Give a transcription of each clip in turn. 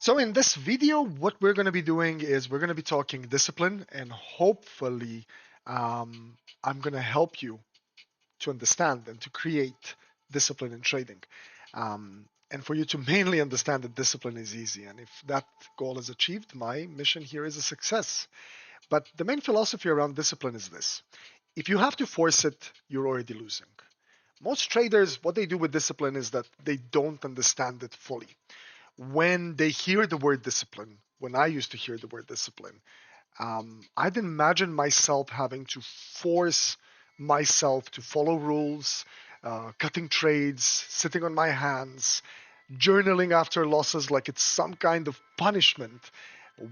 So in this video, what we're going to be doing is we're going to be talking discipline, and hopefully I'm going to help you to understand and to create discipline in trading. And for you to mainly understand that discipline is easy. And if that goal is achieved, my mission here is a success. But the main philosophy around discipline is this. If you have to force it, you're already losing. Most traders, what they do with discipline is that they don't understand it fully. When they hear the word discipline, when I used to hear the word discipline, I'd imagine myself having to force myself to follow rules, cutting trades, sitting on my hands, journaling after losses like it's some kind of punishment,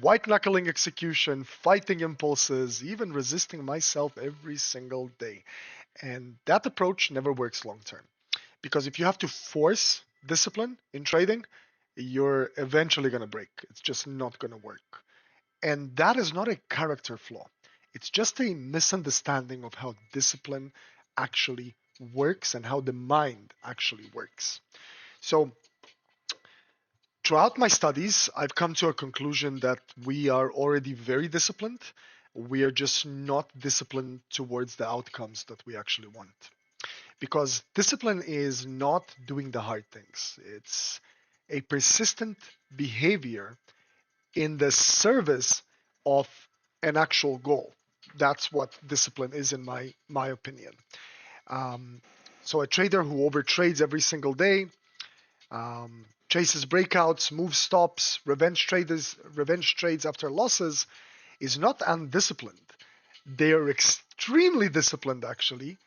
white knuckling execution, fighting impulses, even resisting myself every single day. And that approach never works long term. Because if you have to force discipline in trading, you're eventually going to break. It's just not going to work. And that is not a character flaw. It's just a misunderstanding of how discipline actually works and how the mind actually works. So, throughout my studies, I've come to a conclusion that we are already very disciplined. We are just not disciplined towards the outcomes that we actually want. Because discipline is not doing the hard things, it's a persistent behavior in the service of an actual goal. That's what discipline is, in my opinion. Um, so a trader who overtrades every single day, chases breakouts, moves stops, revenge trades after losses, is not undisciplined. They are extremely disciplined, actually,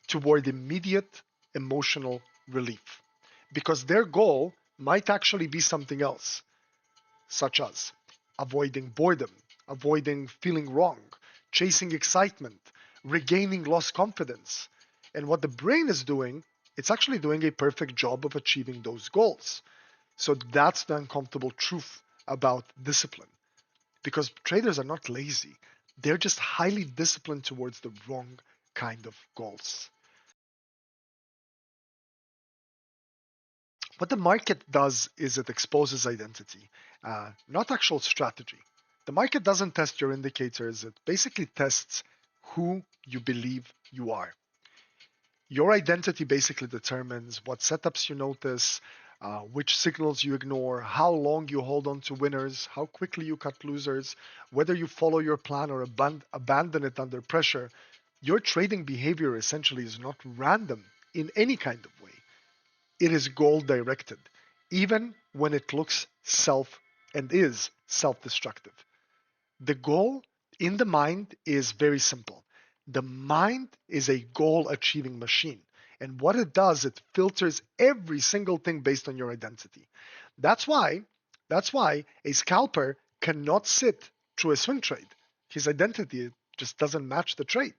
toward immediate emotional relief, because their goal might actually be something else, such as avoiding boredom, avoiding feeling wrong, chasing excitement, regaining lost confidence. And what the brain is doing, it's actually doing a perfect job of achieving those goals. So that's the uncomfortable truth about discipline. Because traders are not lazy, they're just highly disciplined towards the wrong kind of goals. What the market does is it exposes identity, not actual strategy. The market doesn't test your indicators, it basically tests who you believe you are. Your identity basically determines what setups you notice, which signals you ignore, how long you hold on to winners, how quickly you cut losers, whether you follow your plan or abandon it under pressure. Your trading behavior essentially is not random in any kind of way. It is goal directed, even when it looks self and is self destructive. The goal in the mind is very simple. The mind is a goal achieving machine. And what it does, it filters every single thing based on your identity. That's why, that's why a scalper cannot sit through a swing trade. His identity just doesn't match the trade.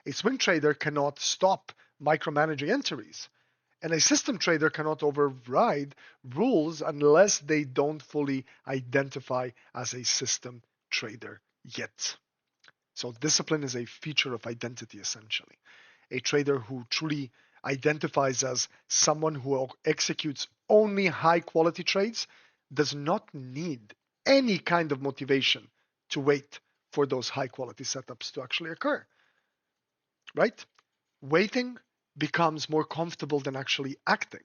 A swing trader cannot stop micromanaging entries. And a system trader cannot override rules unless they don't fully identify as a system trader yet. So discipline is a feature of identity, essentially. A trader who truly identifies as someone who executes only high quality trades does not need any kind of motivation to wait for those high quality setups to actually occur, right? Waiting becomes more comfortable than actually acting.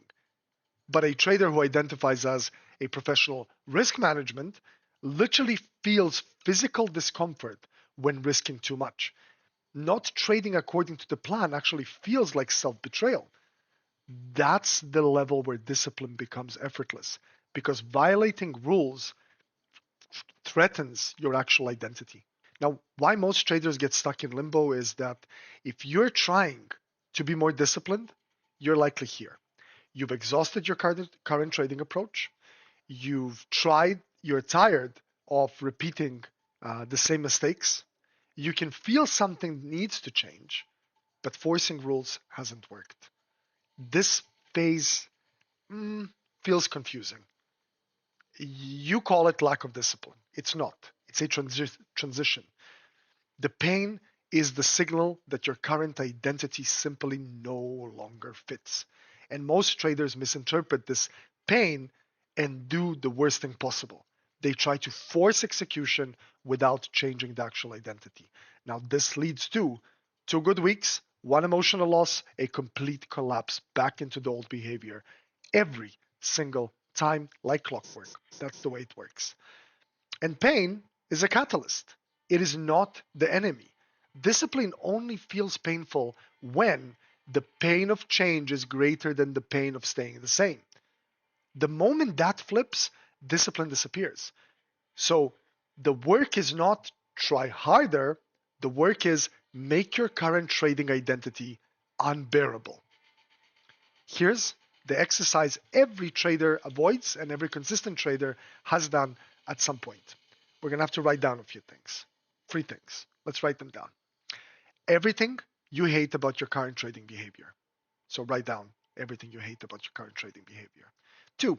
But a trader who identifies as a professional risk management literally feels physical discomfort when risking too much. Not trading according to the plan actually feels like self betrayal. That's the level where discipline becomes effortless, because violating rules threatens your actual identity. Now, why most traders get stuck in limbo is that if you're trying to be more disciplined, you're likely here. You've exhausted your current trading approach. You're tired of repeating the same mistakes. You can feel something needs to change, but forcing rules hasn't worked. This phase feels confusing. You call it lack of discipline. It's not. It's a transition. The pain is the signal that your current identity simply no longer fits. And most traders misinterpret this pain and do the worst thing possible. They try to force execution without changing the actual identity. Now, this leads to 2 good weeks, one emotional loss, a complete collapse back into the old behavior every single time, like clockwork. That's the way it works. And pain is a catalyst. It is not the enemy. Discipline only feels painful when the pain of change is greater than the pain of staying the same. The moment that flips, discipline disappears. So the work is not try harder, the work is make your current trading identity unbearable. Here's the exercise every trader avoids and every consistent trader has done at some point. We're going to have to write down a few things. 3 things. Let's write them down. Everything you hate about your current trading behavior. So write down everything you hate about your current trading behavior. 2,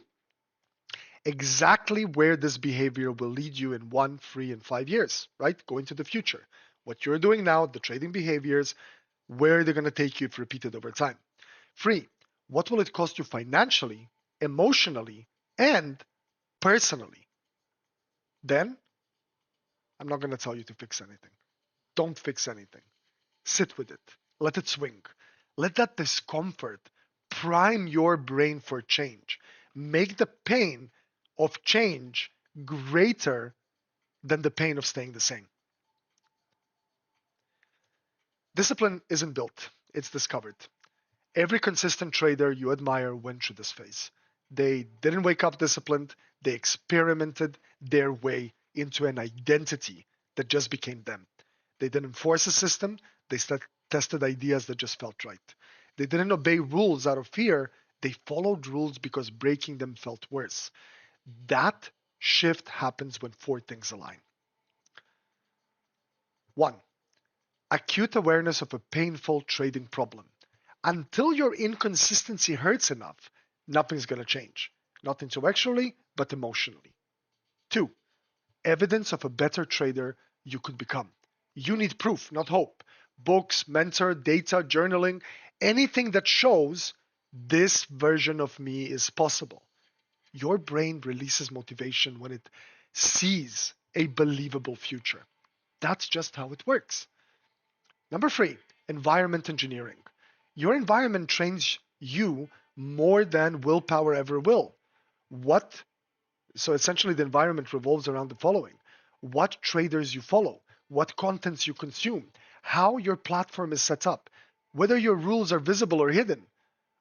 exactly where this behavior will lead you in 1, 3, and 5 years, right? Go into the future. What you're doing now, the trading behaviors, where they're going to take you if repeated over time. 3, what will it cost you financially, emotionally, and personally? Then, I'm not going to tell you to fix anything. Don't fix anything. Sit with it. Let it swing. Let that discomfort prime your brain for change. Make the pain of change greater than the pain of staying the same. Discipline isn't built, it's discovered. Every consistent trader you admire went through this phase. They didn't wake up disciplined, they experimented their way into an identity that just became them. They didn't force a system, they tested ideas that just felt right. They didn't obey rules out of fear, they followed rules because breaking them felt worse. That shift happens when 4 things align. 1, acute awareness of a painful trading problem. Until your inconsistency hurts enough, nothing's going to change. Not intellectually, but emotionally. 2, evidence of a better trader you could become. You need proof, not hope. Books, mentor, data, journaling, anything that shows this version of me is possible. Your brain releases motivation when it sees a believable future. That's just how it works. Number 3, environment engineering. Your environment trains you more than willpower ever will. What So essentially the environment revolves around the following: what traders you follow, what contents you consume, how your platform is set up, whether your rules are visible or hidden.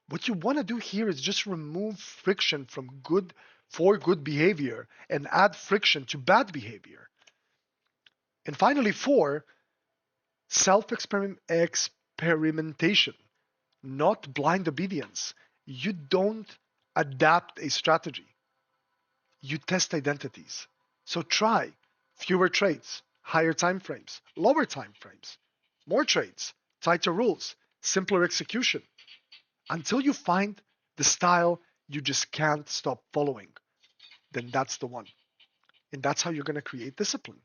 What you want to do here is just remove friction from good behavior and add friction to bad behavior. And finally, 4, self-experimentation, not blind obedience. You don't adapt a strategy, you test identities. So try fewer trades, higher time frames, lower time frames, more trades, tighter rules, simpler execution, until you find the style you just can't stop following. Then that's the one. And that's how you're going to create discipline.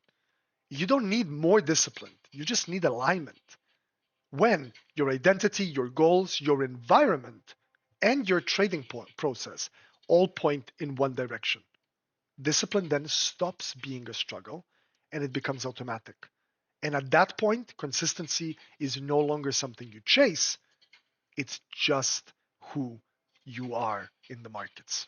You don't need more discipline, you just need alignment. When your identity, your goals, your environment, and your trading process all point in one direction, discipline then stops being a struggle and it becomes automatic. And at that point, consistency is no longer something you chase, it's just who you are in the markets.